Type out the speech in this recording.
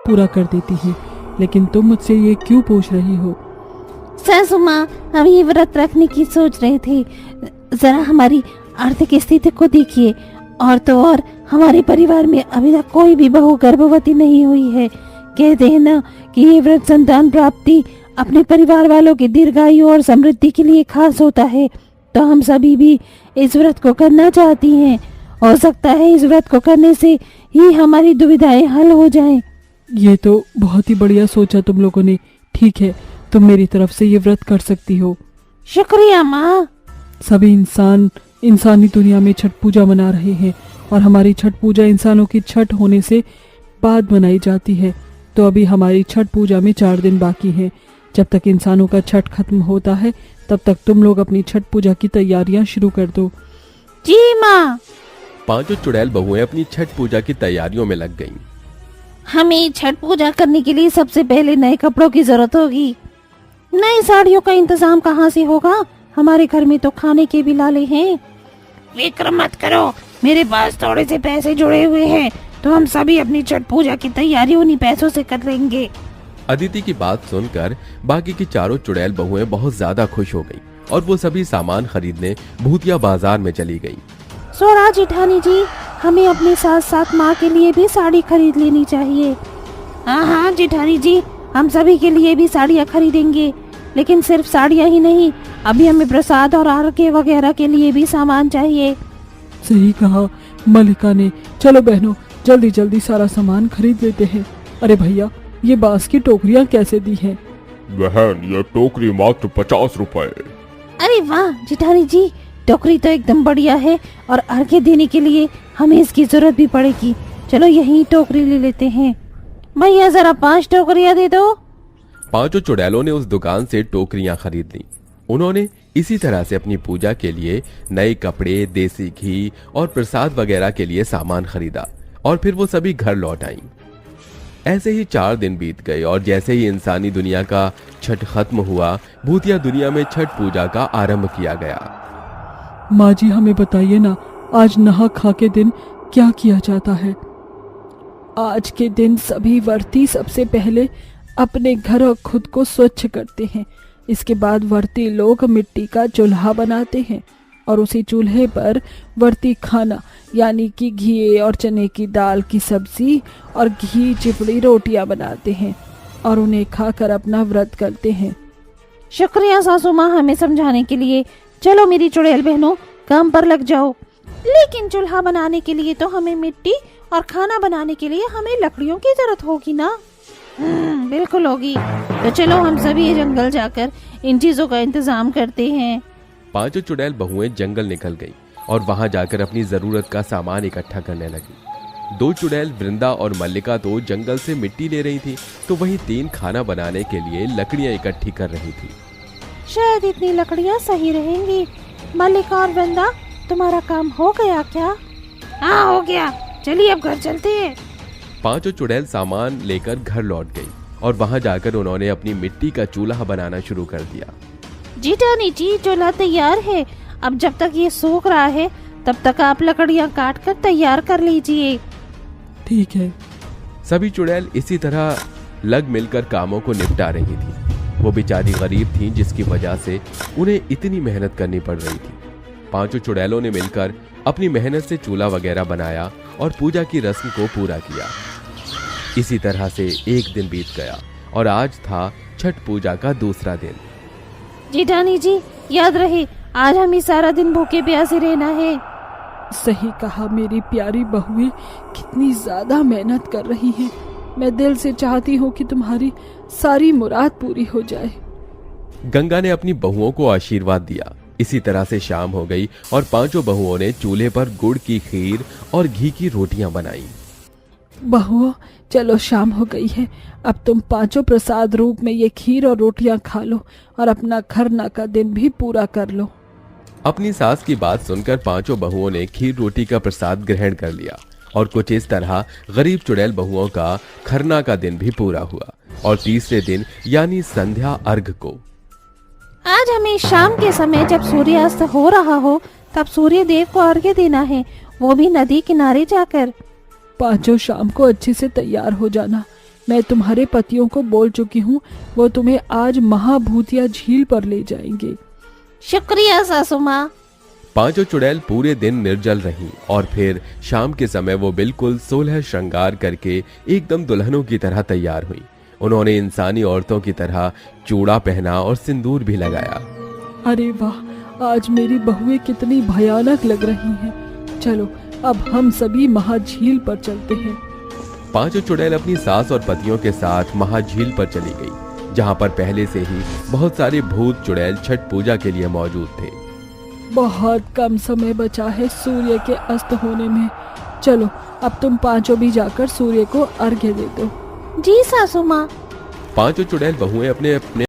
पूरा कर देती हैं, लेकिन तुम मुझसे ये क्यों पूछ रही हो? सासू माँ, हम ये व्रत रखने की सोच रहे थे। जरा हमारी आर्थिक स्थिति को देखिए, और तो और हमारे परिवार में अभी तक कोई भी बहू गर्भवती नहीं हुई है। कहते हैं ना कि ये व्रत संतान प्राप्ति अपने परिवार वालों की दीर्घायु और समृद्धि के लिए खास होता है। तो हम सभी भी इस व्रत को करना चाहती हैं। हो सकता है इस व्रत को करने से ही हमारी दुविधाएं हल हो जाएं। ये तो बहुत ही बढ़िया सोचा तुम लोगों ने। ठीक है, तुम मेरी तरफ से ये व्रत कर सकती हो। शुक्रिया माँ। सभी इंसान इंसानी दुनिया में छठ पूजा मना रहे हैं, और हमारी छठ पूजा इंसानों की छठ होने से बाद मनाई जाती है। तो अभी हमारी छठ पूजा में 4 दिन बाकी हैं। जब तक इंसानों का छठ खत्म होता है, तब तक तुम लोग अपनी छठ पूजा की तैयारियां शुरू कर दो। जी माँ। 5 चुड़ैल बहुएं अपनी छठ पूजा की तैयारियों में लग गईं। हमें छठ पूजा करने के लिए सबसे पहले नए कपड़ों की जरूरत होगी। नई साड़ियों का इंतजाम कहाँ से होगा? हमारे घर में तो खाने के भी लाले हैं। फिक्र मत करो, मेरे पास थोड़े से पैसे जुड़े हुए हैं, तो हम सभी अपनी छठ पूजा की तैयारी उन्हीं पैसों से कर लेंगे। अदिति की बात सुनकर बाकी की चारों चुड़ैल बहुएं बहुत ज्यादा खुश हो गईं और वो सभी सामान खरीदने भूतिया बाजार में चली गईं। सोरा जेठानी जी, हमें अपने साथ साथ माँ के लिए भी साड़ी खरीद लेनी चाहिए। हाँ जेठानी जी, हम सभी के लिए भी साड़ियाँ खरीदेंगे। लेकिन सिर्फ साड़ियाँ ही नहीं, अभी हमें प्रसाद और अर्घ्य वगैरह के लिए भी सामान चाहिए। सही कहा मल्लिका ने। चलो बहनों, जल्दी जल्दी सारा सामान खरीद लेते हैं। अरे भैया, ये बांस की टोकरियाँ कैसे दी हैं? बहन, ये टोकरी मात्र 50 रुपए। अरे वाह जेठानी जी, टोकरी तो एकदम बढ़िया है, और अर्घ्य देने के लिए हमें इसकी जरूरत भी पड़ेगी। चलो यही टोकरी ले लेते हैं। भैया जरा 5 टोकरियाँ दे दो। 5 चुड़ैलों ने उस दुकान से टोकरियां खरीद ली। उन्होंने इसी तरह से अपनी पूजा के लिए नए कपड़े, देसी घी और प्रसाद वगैरह के लिए सामान खरीदा, और फिर वो सभी घर लौट आईं। ऐसे ही 4 दिन बीत गए, और जैसे ही इंसानी दुनिया का छठ खत्म हुआ, भूतिया दुनिया में छठ पूजा का आरंभ किया गया। माँ जी, हमें बताइए ना, आज नहा खा के दिन क्या किया जाता है? आज के दिन सभी व्रती सबसे पहले अपने घर और खुद को स्वच्छ करते हैं। इसके बाद व्रती लोग मिट्टी का चूल्हा बनाते हैं, और उसी चूल्हे पर व्रती खाना यानी कि घी और चने की दाल की सब्जी और घी चिपड़ी रोटियां बनाते हैं, और उन्हें खाकर अपना व्रत करते हैं। शुक्रिया सासू माँ हमें समझाने के लिए। चलो मेरी चुड़ैल बहनों, काम पर लग जाओ। लेकिन चूल्हा बनाने के लिए तो हमें मिट्टी, और खाना बनाने के लिए हमें लकड़ियों की जरूरत होगी ना? बिल्कुल होगी। तो चलो हम सभी जंगल जाकर इन चीजों का इंतजाम करते हैं। 5 चुड़ैल बहुएं जंगल निकल गईं और वहां जाकर अपनी जरूरत का सामान इकट्ठा करने लगी। 2 चुड़ैल वृंदा और मल्लिका तो जंगल से मिट्टी ले रही थी, तो वहीं 3 खाना बनाने के लिए लकड़ियां इकट्ठी कर रही थी। शायद इतनी लकड़ियाँ सही रहेंगी। मल्लिका और वृंदा, तुम्हारा काम हो गया क्या? हाँ हो गया, चलिए अब घर चलते हैं। 5 चुड़ैल सामान लेकर घर लौट गई, और वहां जाकर उन्होंने अपनी मिट्टी का चूल्हा बनाना शुरू कर दिया। जेठानी जी, चूल्हा तैयार है। अब जब तक ये सूख रहा है, तब तक आप लकड़ियाँ काट कर तैयार कर लीजिए। ठीक है। सभी चुड़ैल इसी तरह लग मिलकर कामों को निपटा रही थी। वो बेचारी गरीब थीं, जिसकी वजह से उन्हें इतनी मेहनत करनी पड़ रही थी। 5 चुड़ैलों ने मिलकर अपनी मेहनत से चूल्हा वगैरह बनाया और पूजा की रस्म को पूरा किया। इसी तरह से एक दिन बीत गया, और आज था छठ पूजा का दूसरा दिन। जेठानी जी, याद रहे, आज हमें सारा दिन भूखे प्यासे रहना है। सही कहा मेरी प्यारी बहुएं, कितनी ज्यादा मेहनत कर रही हैं। मैं दिल से चाहती हूँ कि तुम्हारी सारी मुराद पूरी हो जाए। गंगा ने अपनी बहुओं को आशीर्वाद दिया। इसी तरह से शाम हो गई, और 5 बहुओं ने चूल्हे पर गुड़ की खीर और घी की रोटियां बनाई। बहुओं, चलो शाम हो गई है, अब तुम 5 प्रसाद रूप में ये खीर और रोटियां खा लो, और अपना खरना का दिन भी पूरा कर लो। अपनी सास की बात सुनकर 5 बहुओं ने खीर रोटी का प्रसाद ग्रहण कर लिया, और कुछ इस तरह गरीब चुड़ैल बहुओं का खरना का दिन भी पूरा हुआ। और तीसरे दिन यानी संध्या अर्घ को आज हमें शाम के समय जब सूर्यास्त हो रहा हो, तब सूर्य देव को अर्घ्य देना है, वो भी नदी किनारे जाकर। 5 शाम को अच्छे से तैयार हो जाना, मैं तुम्हारे पतियों को बोल चुकी हूँ, वो तुम्हें आज महाभूतिया झील पर ले जाएंगे। शुक्रिया सासू माँ। पांचों चुड़ैल पूरे दिन निर्जल रहीं और फिर शाम के समय वो बिल्कुल 16 श्रृंगार करके एकदम दुल्हनों की तरह तैयार हुई। उन्होंने इंसानी औरतों की तरह चूड़ा पहना और सिंदूर भी लगाया। अरे वाह, आज मेरी बहुएं कितनी भयानक लग रही हैं। चलो अब हम सभी महाझील पर चलते हैं। पांचों चुड़ैल अपनी सास और पतियों के साथ महाझील पर चली गई, जहां पर पहले से ही बहुत सारे भूत चुड़ैल छठ पूजा के लिए मौजूद थे। बहुत कम समय बचा है सूर्य के अस्त होने में। चलो अब तुम पांचों भी जाकर सूर्य को अर्घ्य दे दो। जी सासू माँ। पांचों चुड़ैल बहुएं अपने अपने